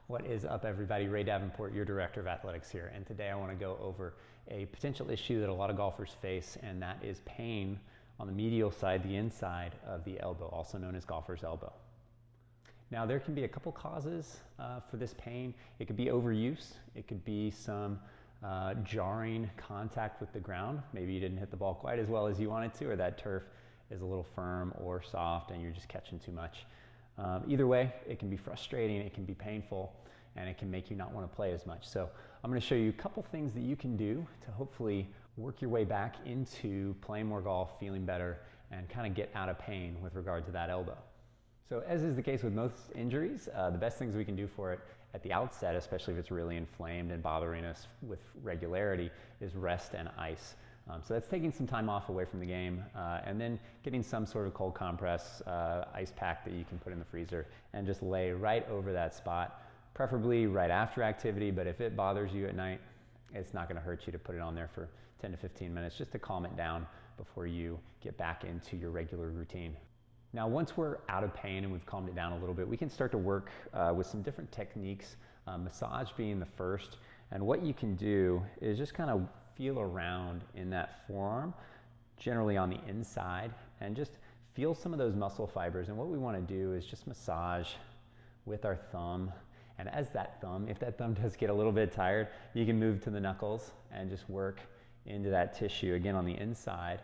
What is up, everybody? Ray Davenport, your Director of Athletics here, and today I want to go over a potential issue that a lot of golfers face, and that is pain on the medial side, the inside of the elbow, also known as golfer's elbow. Now, there can be a couple causes for this pain. It could be overuse. It could be some jarring contact with the ground. Maybe you didn't hit the ball quite as well as you wanted to, or that turf is a little firm or soft and you're just catching too much. Either way, it can be frustrating, it can be painful, and it can make you not want to play as much. So I'm going to show you a couple things that you can do to hopefully work your way back into playing more golf, feeling better, and kind of get out of pain with regard to that elbow. So as is the case with most injuries, the best things we can do for it at the outset, especially if it's really inflamed and bothering us with regularity, is rest and ice. So that's taking some time off away from the game, and then getting some sort of cold compress ice pack that you can put in the freezer and just lay right over that spot, preferably right after activity, but if it bothers you at night, it's not going to hurt you to put it on there for 10 to 15 minutes just to calm it down before you get back into your regular routine. Now, once we're out of pain and we've calmed it down a little bit, we can start to work with some different techniques, massage being the first. And what you can do is just kind of feel around in that forearm, generally on the inside, and just feel some of those muscle fibers. And what we want to do is just massage with our thumb. And as that thumb, if that thumb does get a little bit tired, you can move to the knuckles and just work into that tissue. Again, on the inside,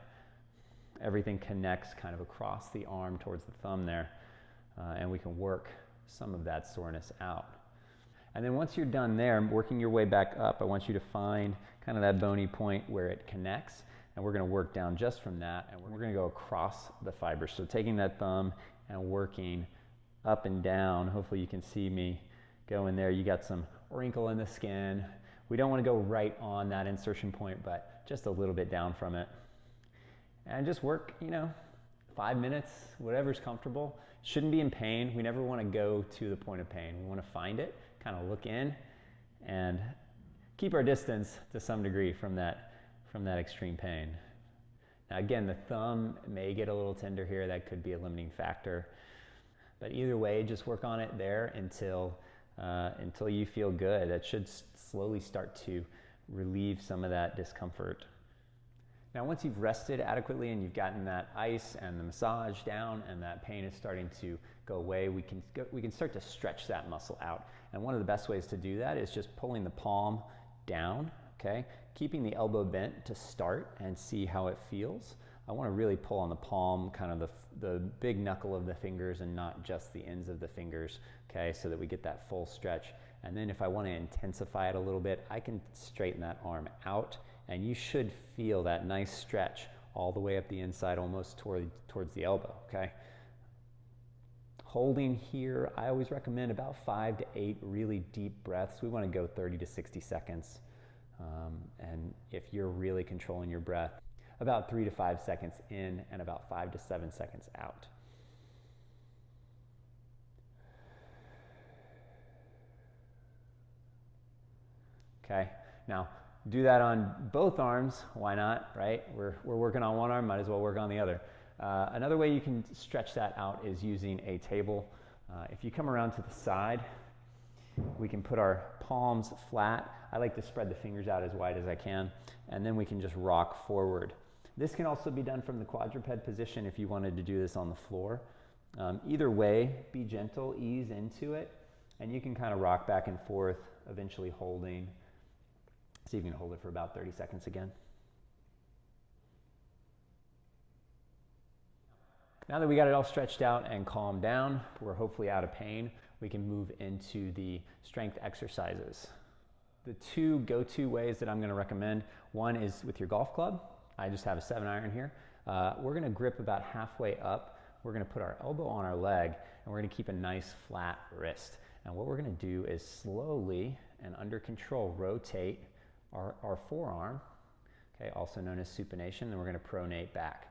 everything connects kind of across the arm towards the thumb there, and we can work some of that soreness out. And then once you're done there, working your way back up, I want you to find kind of that bony point where it connects, and we're going to work down just from that, and we're going to go across the fibers. So taking that thumb and working up and down. Hopefully you can see me go in there. You got some wrinkle in the skin. We don't want to go right on that insertion point, but just a little bit down from it. And just work, 5 minutes, whatever's comfortable. Shouldn't be in pain. We never want to go to the point of pain. We want to find it, kind of look in, and keep our distance to some degree from that extreme pain. Now again, the thumb may get a little tender here. That could be a limiting factor. But either way, just work on it there until you feel good. That should slowly start to relieve some of that discomfort. Now, once you've rested adequately and you've gotten that ice and the massage down and that pain is starting to go away, we can start to stretch that muscle out. And one of the best ways to do that is just pulling the palm down, okay? Keeping the elbow bent to start and see how it feels. I want to really pull on the palm, kind of the big knuckle of the fingers and not just the ends of the fingers, okay? So that we get that full stretch. And then if I want to intensify it a little bit, I can straighten that arm out, and you should feel that nice stretch all the way up the inside, almost towards the elbow, okay? Holding here, I always recommend about 5 to 8 really deep breaths. We want to go 30 to 60 seconds. And if you're really controlling your breath, about 3 to 5 seconds in and about 5 to 7 seconds out. Okay, now do that on both arms. Why not, right? We're working on one arm, might as well work on the other. Another way you can stretch that out is using a table. If you come around to the side, we can put our palms flat. I like to spread the fingers out as wide as I can, and then we can just rock forward. This can also be done from the quadruped position if you wanted to do this on the floor. Either way, be gentle, ease into it, and you can kind of rock back and forth, eventually holding. See if you can hold it for about 30 seconds again. Now that we got it all stretched out and calmed down, we're hopefully out of pain, we can move into the strength exercises. The two go-to ways that I'm going to recommend, one is with your golf club. I just have a 7-iron here. We're going to grip about halfway up. We're going to put our elbow on our leg, and we're going to keep a nice flat wrist. And what we're going to do is slowly and under control rotate our forearm, okay, also known as supination, and we're going to pronate back,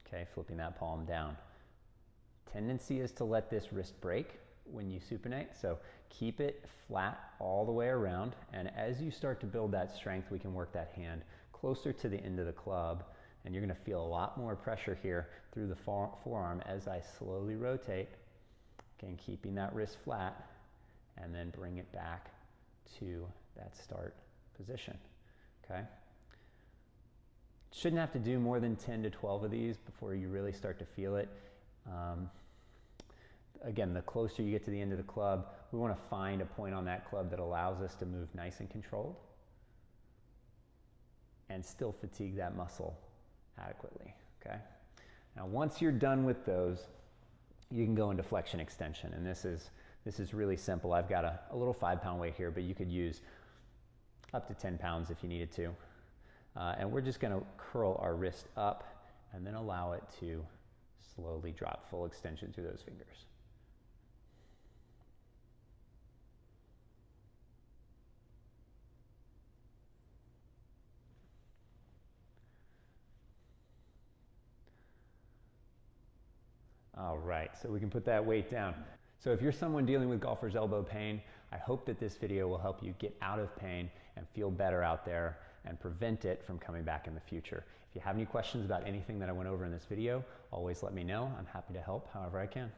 okay, flipping that palm down. Tendency is to let this wrist break when you supinate, so keep it flat all the way around, and as you start to build that strength, we can work that hand closer to the end of the club, and you're going to feel a lot more pressure here through the forearm as I slowly rotate, again, keeping that wrist flat, and then bring it back to that start position, okay? Shouldn't have to do more than 10 to 12 of these before you really start to feel it. Again, the closer you get to the end of the club, we want to find a point on that club that allows us to move nice and controlled and still fatigue that muscle adequately, okay? Now, once you're done with those, you can go into flexion extension, and this is really simple. I've got a little 5-pound weight here, but you could use up to 10 pounds if you needed to. And we're just going to curl our wrist up and then allow it to slowly drop, full extension through those fingers. All right, so we can put that weight down. So if you're someone dealing with golfer's elbow pain, I hope that this video will help you get out of pain and feel better out there and prevent it from coming back in the future. If you have any questions about anything that I went over in this video, always let me know. I'm happy to help however I can.